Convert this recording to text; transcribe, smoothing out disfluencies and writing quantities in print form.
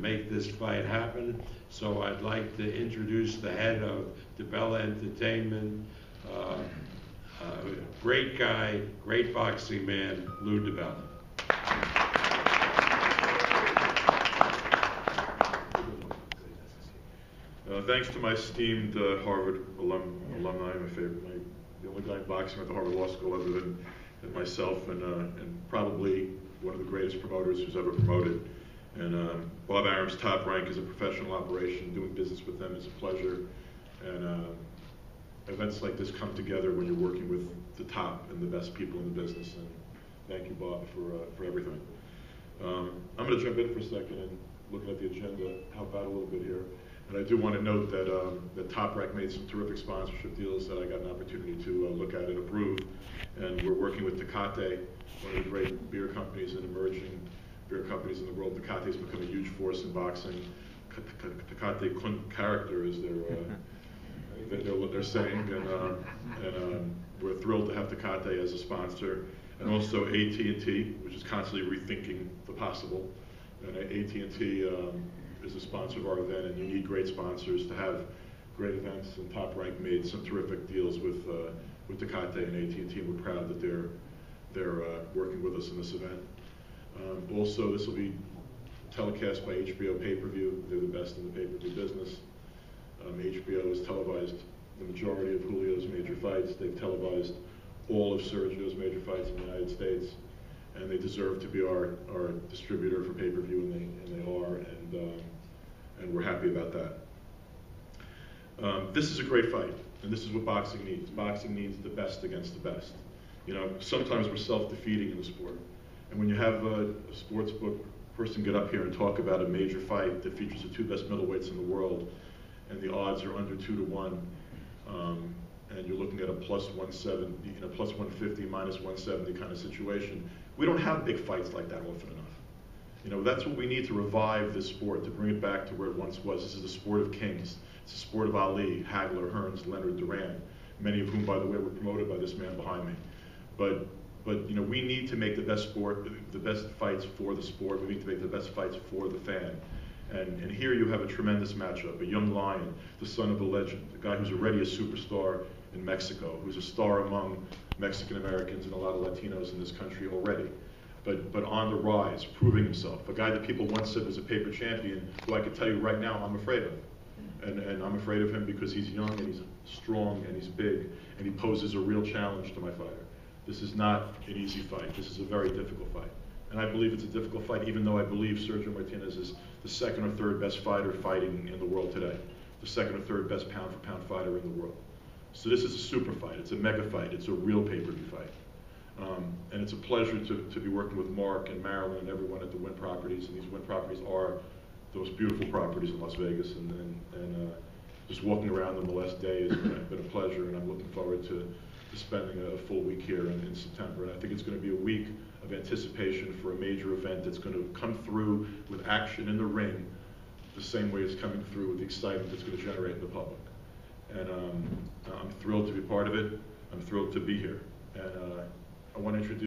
make this fight happen. So I'd like to introduce the head of Dibella Entertainment, great guy, great boxing man, Lou Dibella. Thanks to my esteemed Harvard alumni, the only guy in boxing at the Harvard Law School other than myself, and probably one of the greatest promoters who's ever promoted. And Bob Arum's Top Rank is a professional operation. Doing business with them is a pleasure. And events like this come together when you're working with the top and the best people in the business. And thank you, Bob, for everything. I'm going to jump in for a second and looking at the agenda, help out a little bit here. And I do want to note that Top Rank made some terrific sponsorship deals that I got an opportunity to look at and approve. And we're working with Tecate, one of the great beer companies and emerging beer companies in the world. Tecate has become a huge force in boxing. Tecate character is their saying, and we're thrilled to have Tecate as a sponsor. And also AT&T, which is constantly rethinking the possible. And AT&T is a sponsor of our event, and you need great sponsors to have great events. And Top Rank made some terrific deals with Tecate and AT&T, and we're proud that they're working with us in this event. Also, this will be telecast by HBO pay-per-view. They're the best in the pay-per-view business. HBO has televised the majority of Julio's major fights. They've televised all of Sergio's major fights in the United States, and they deserve to be our distributor for pay-per-view, and they are, and we're happy about that. This is a great fight, and this is what boxing needs. Boxing needs the best against the best. You know, sometimes we're self-defeating in the sport, and when you have a sports book person get up here and talk about a major fight that features the two best middleweights in the world, and the odds are under 2 to 1, and you're looking at a plus 170, plus 150, minus 170 kind of situation. We don't have big fights like that often enough. You know, that's what we need to revive this sport, to bring it back to where it once was. This is the sport of kings. It's the sport of Ali, Hagler, Hearns, Leonard, Duran, many of whom, by the way, were promoted by this man behind me. But you know, we need to make the best sport, the best fights for the sport. We need to make the best fights for the fan. And here you have a tremendous matchup, a young lion, the son of a legend, a guy who's already a superstar in Mexico, who's a star among Mexican Americans and a lot of Latinos in this country already, but on the rise, proving himself. A guy that people once said was a paper champion, who I can tell you right now I'm afraid of. And I'm afraid of him because he's young and he's strong and he's big, and he poses a real challenge to my fighter. This is not an easy fight. This is a very difficult fight. And I believe it's a difficult fight, even though I believe Sergio Martinez is the second or third best fighter fighting in the world today. The second or third best pound for pound fighter in the world. So this is a super fight. It's a mega fight. It's a real pay-per-view fight. And it's a pleasure to be working with Mark and Marilyn and everyone at the Wynn Properties. And these Wynn Properties are those beautiful properties in Las Vegas. And just walking around them the last day has been a pleasure. And I'm looking forward to spending a full week here in September. And I think it's going to be a week of anticipation for a major event that's going to come through with action in the ring the same way it's coming through with the excitement it's going to generate in the public. And I'm thrilled to be part of it. I'm thrilled to be here. And I want to introduce